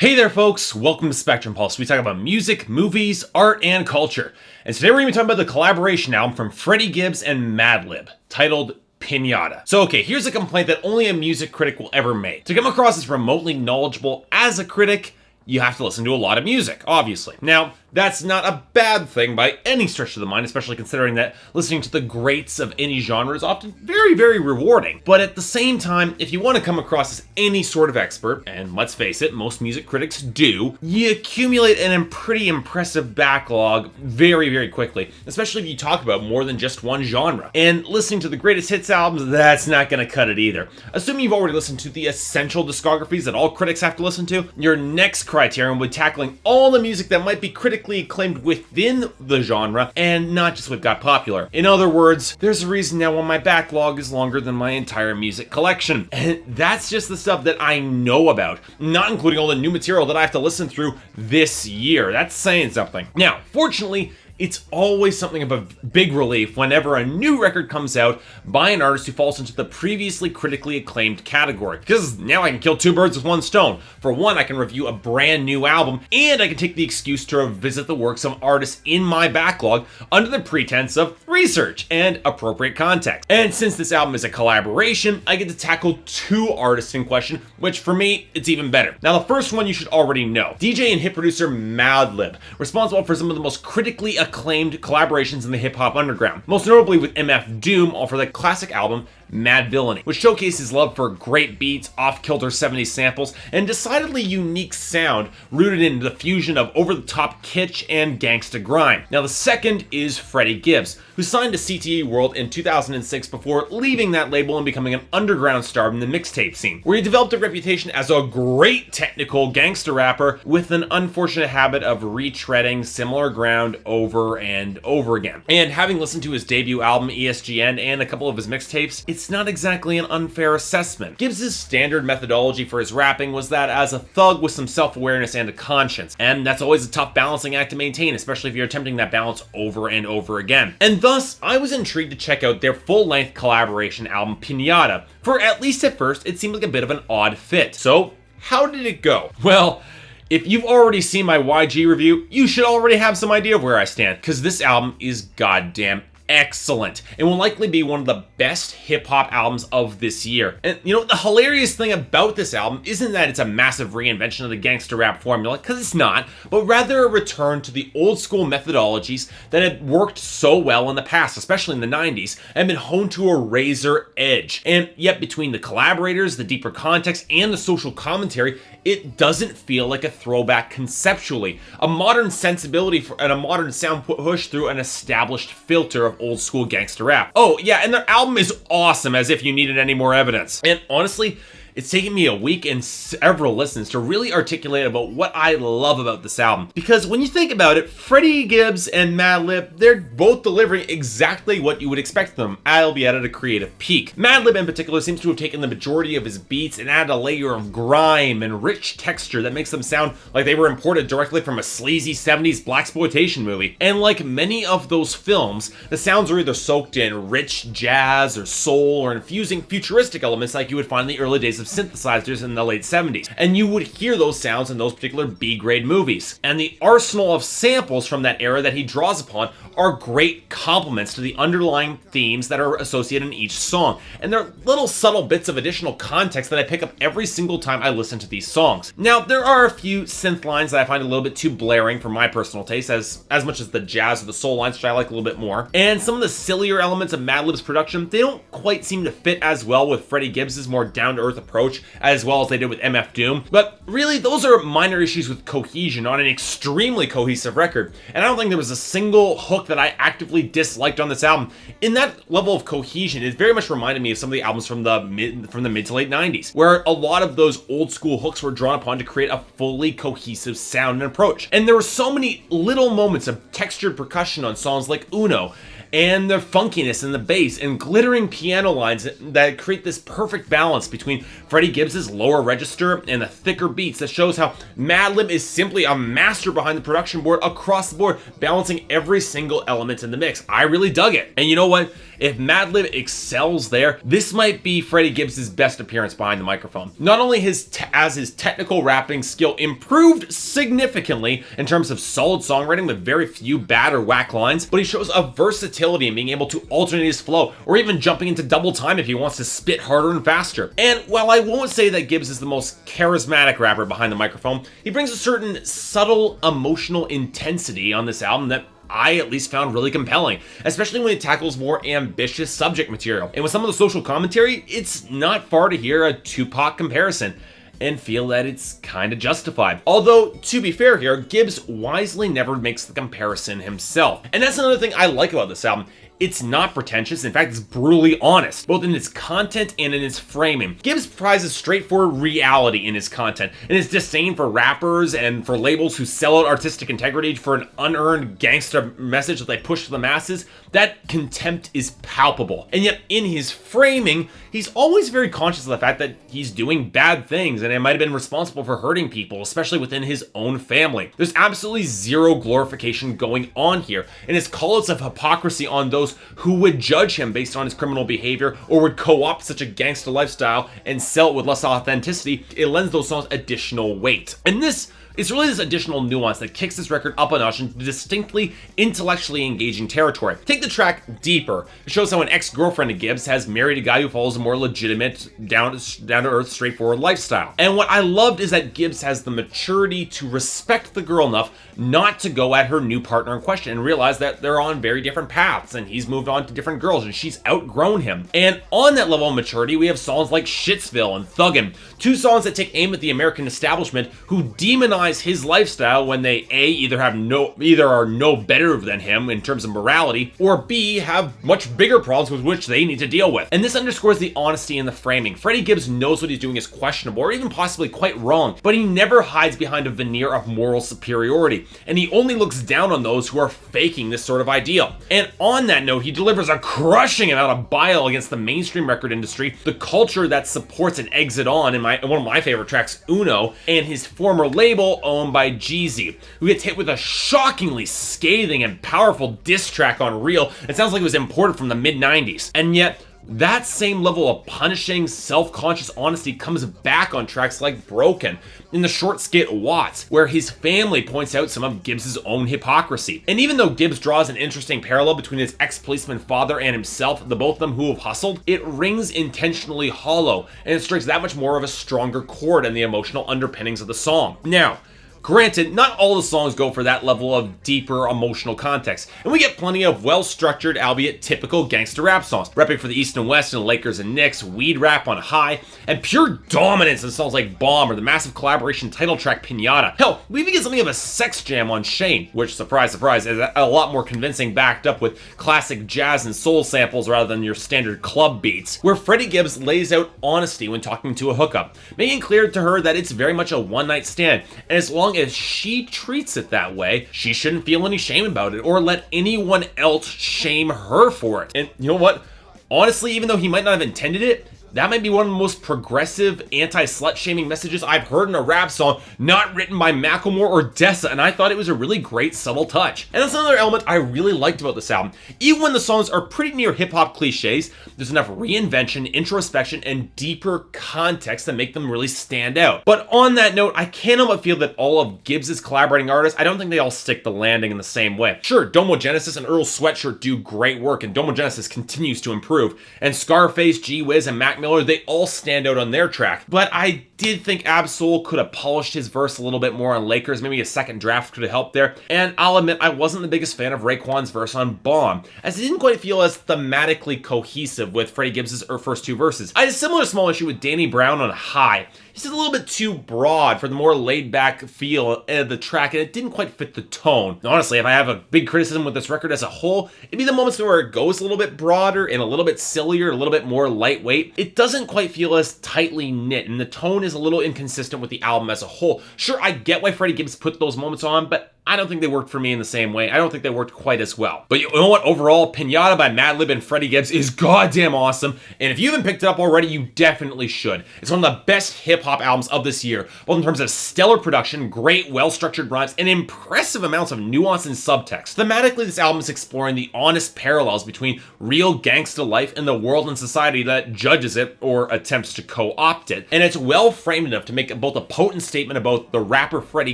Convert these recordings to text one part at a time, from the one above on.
Hey there folks, welcome to Spectrum Pulse. We talk about music, movies, art, and culture. And today we're going to be talking about the collaboration album from Freddie Gibbs and Madlib, titled Piñata. So okay, here's a complaint that only a music critic will ever make. To come across as remotely knowledgeable as a critic, you have to listen to a lot of music, obviously. Now, that's not a bad thing by any stretch of the mind, especially considering that listening to the greats of any genre is often very, very rewarding. But at the same time, if you want to come across as any sort of expert, and let's face it, most music critics do, you accumulate an pretty impressive backlog very, very quickly, especially if you talk about more than just one genre. And listening to the greatest hits albums, that's not going to cut it either. Assuming you've already listened to the essential discographies that all critics have to listen to, your next criterion would tackling all the music that might be critically acclaimed within the genre and not just what got popular. In other words, there's a reason now why my backlog is longer than my entire music collection. And that's just the stuff that I know about, not including all the new material that I have to listen through this year. That's saying something. Now, fortunately, it's always something of a big relief whenever a new record comes out by an artist who falls into the previously critically acclaimed category. Because now I can kill two birds with one stone. For one, I can review a brand new album, and I can take the excuse to revisit the works of artists in my backlog under the pretense of research and appropriate context. And since this album is a collaboration, I get to tackle two artists in question, which for me, it's even better. Now, the first one you should already know. DJ and hit producer Madlib, responsible for some of the most critically acclaimed collaborations in the hip-hop underground, most notably with MF Doom for the classic album Mad Villainy, which showcased his love for great beats, off-kilter 70s samples, and decidedly unique sound rooted in the fusion of over-the-top kitsch and gangsta grime. Now the second is Freddie Gibbs, who signed to CTE World in 2006 before leaving that label and becoming an underground star in the mixtape scene, where he developed a reputation as a great technical gangsta rapper with an unfortunate habit of retreading similar ground over and over again. And having listened to his debut album ESGN and a couple of his mixtapes, it's not exactly an unfair assessment. Gibbs' standard methodology for his rapping was that as a thug with some self-awareness and a conscience, and that's always a tough balancing act to maintain, especially if you're attempting that balance over and over again. And thus, I was intrigued to check out their full-length collaboration album Piñata, for at least at first, it seemed like a bit of an odd fit. So, how did it go? Well, if you've already seen my YG review, you should already have some idea of where I stand, because this album is goddamn excellent and will likely be one of the best hip-hop albums of this year. And you know, the hilarious thing about this album isn't that it's a massive reinvention of the gangster rap formula, because it's not, but rather a return to the old school methodologies that had worked so well in the past, especially in the 90s, and been honed to a razor edge. And yet between the collaborators, the deeper context, and the social commentary, it doesn't feel like a throwback conceptually. A modern sensibility and a modern sound push through an established filter of old school gangster rap. Oh yeah, and their album is awesome, as if you needed any more evidence. And honestly, it's taken me a week and several listens to really articulate about what I love about this album. Because when you think about it, Freddie Gibbs and Madlib, they're both delivering exactly what you would expect them, albeit at a creative peak. Madlib in particular seems to have taken the majority of his beats and added a layer of grime and rich texture that makes them sound like they were imported directly from a sleazy 70s blaxploitation movie. And like many of those films, the sounds are either soaked in rich jazz or soul or infusing futuristic elements like you would find in the early days of synthesizers in the late 70s, and you would hear those sounds in those particular B-grade movies. And the arsenal of samples from that era that he draws upon are great complements to the underlying themes that are associated in each song, and they're little subtle bits of additional context that I pick up every single time I listen to these songs. Now, there are a few synth lines that I find a little bit too blaring for my personal taste, as much as the jazz or the soul lines, which I like a little bit more. And some of the sillier elements of Madlib's production, they don't quite seem to fit as well with Freddie Gibbs' more down-to-earth approach as well as they did with MF Doom. But really, those are minor issues with cohesion on an extremely cohesive record. And I don't think there was a single hook that I actively disliked on this album. In that level of cohesion, it very much reminded me of some of the albums from the mid to late 90s, where a lot of those old school hooks were drawn upon to create a fully cohesive sound and approach. And there were so many little moments of textured percussion on songs like Uno, and the funkiness in the bass and glittering piano lines that create this perfect balance between Freddie Gibbs' lower register and the thicker beats that shows how Madlib is simply a master behind the production board across the board, balancing every single element in the mix. I really dug it. And you know what? if Madlib excels there, this might be Freddie Gibbs' best appearance behind the microphone. Not only has his technical rapping skill improved significantly in terms of solid songwriting with very few bad or whack lines, but he shows a versatility in being able to alternate his flow, or even jumping into double time if he wants to spit harder and faster. And while I won't say that Gibbs is the most charismatic rapper behind the microphone, he brings a certain subtle emotional intensity on this album that I at least found really compelling, especially when it tackles more ambitious subject material. And with some of the social commentary, it's not far to hear a Tupac comparison, and feel that it's kinda justified. Although, to be fair here, Gibbs wisely never makes the comparison himself. And that's another thing I like about this album. It's not pretentious, in fact it's brutally honest, both in its content and in its framing. Gibbs prizes straightforward reality in his content, and his disdain for rappers and for labels who sell out artistic integrity for an unearned gangster message that they push to the masses, that contempt is palpable. And yet in his framing, he's always very conscious of the fact that he's doing bad things and it might have been responsible for hurting people, especially within his own family. There's absolutely zero glorification going on here, and his call-outs of hypocrisy on those who would judge him based on his criminal behavior or would co-opt such a gangster lifestyle and sell it with less authenticity, it lends those songs additional weight. And it's really this additional nuance that kicks this record up a notch into distinctly intellectually engaging territory. Take the track Deeper. It shows how an ex-girlfriend of Gibbs has married a guy who follows a more legitimate, down-to-earth, straightforward lifestyle. And what I loved is that Gibbs has the maturity to respect the girl enough not to go at her new partner in question and realize that they're on very different paths and he's moved on to different girls and she's outgrown him. And on that level of maturity, we have songs like Shitsville and Thuggin', two songs that take aim at the American establishment who demonize his lifestyle when they either are no better than him in terms of morality, or B, have much bigger problems with which they need to deal with. And this underscores the honesty in the framing. Freddie Gibbs knows what he's doing is questionable or even possibly quite wrong, but he never hides behind a veneer of moral superiority, and he only looks down on those who are faking this sort of ideal. And on that note, he delivers a crushing amount of bile against the mainstream record industry, the culture that supports and exits on in one of my favorite tracks, Uno, and his former label owned by Jeezy, who gets hit with a shockingly scathing and powerful diss track on Real. It sounds like it was imported from the mid-90s. And yet, that same level of punishing, self-conscious honesty comes back on tracks like Broken, in the short skit Watts, where his family points out some of Gibbs' own hypocrisy. And even though Gibbs draws an interesting parallel between his ex-policeman father and himself, the both of them who have hustled, it rings intentionally hollow, and it strikes that much more of a stronger chord in the emotional underpinnings of the song. Now, granted, not all the songs go for that level of deeper emotional context, and we get plenty of well-structured, albeit typical gangster rap songs, repping for the East and West and Lakers and Knicks, weed rap on High, and pure dominance in songs like Bomb or the massive collaboration title track Piñata. Hell, we even get something of a sex jam on Shane, which, surprise, surprise, is a lot more convincing, backed up with classic jazz and soul samples rather than your standard club beats, where Freddie Gibbs lays out honesty when talking to a hookup, making clear to her that it's very much a one-night stand, and as long as she treats it that way, she shouldn't feel any shame about it or let anyone else shame her for it. And you know what? Honestly, even though he might not have intended it, that might be one of the most progressive anti-slut-shaming messages I've heard in a rap song, not written by Macklemore or Dessa, and I thought it was a really great, subtle touch. And that's another element I really liked about this album. Even when the songs are pretty near hip-hop cliches, there's enough reinvention, introspection, and deeper context that make them really stand out. But on that note, I can't help but feel that all of Gibbs' collaborating artists, I don't think they all stick the landing in the same way. Sure, Domo Genesis and Earl Sweatshirt do great work, and Domo Genesis continues to improve, and Scarface, G-Wiz, and Mac Miller, they all stand out on their track. But I did think Ab-Soul could have polished his verse a little bit more on Lakers. Maybe a second draft could have helped there. And I'll admit, I wasn't the biggest fan of Raekwon's verse on Bomb, as it didn't quite feel as thematically cohesive with Freddie Gibbs' first two verses. I had a similar small issue with Danny Brown on High. He's just a little bit too broad for the more laid-back feel of the track, and it didn't quite fit the tone. Honestly, if I have a big criticism with this record as a whole, it'd be the moments where it goes a little bit broader and a little bit sillier, a little bit more lightweight. It doesn't quite feel as tightly knit, and the tone is a little inconsistent with the album as a whole. Sure, I get why Freddie Gibbs put those moments on, but I don't think they worked for me in the same way. I don't think they worked quite as well. But you know what? Overall, Piñata by Madlib and Freddie Gibbs is goddamn awesome. And if you haven't picked it up already, you definitely should. It's one of the best hip-hop albums of this year, both in terms of stellar production, great, well-structured rhymes, and impressive amounts of nuance and subtext. Thematically, this album is exploring the honest parallels between real gangsta life and the world and society that judges it or attempts to co-opt it. And it's well framed enough to make both a potent statement about the rapper Freddie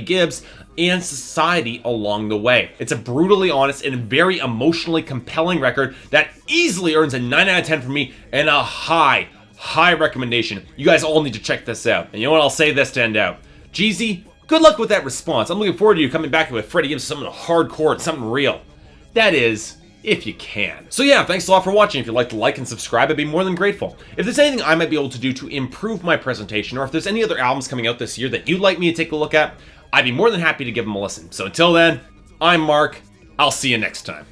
Gibbs and society along the way. It's a brutally honest and very emotionally compelling record that easily earns a 9 out of 10 from me and a high recommendation. You guys all need to check this out. And you know what? I'll say this to end out. Jeezy, good luck with that response. I'm looking forward to you coming back with Freddie Gibbs, something hardcore and something real. That is, if you can. So yeah, thanks a lot for watching. If you'd like to like and subscribe, I'd be more than grateful. If there's anything I might be able to do to improve my presentation, or if there's any other albums coming out this year that you'd like me to take a look at, I'd be more than happy to give them a listen. So until then, I'm Mark. I'll see you next time.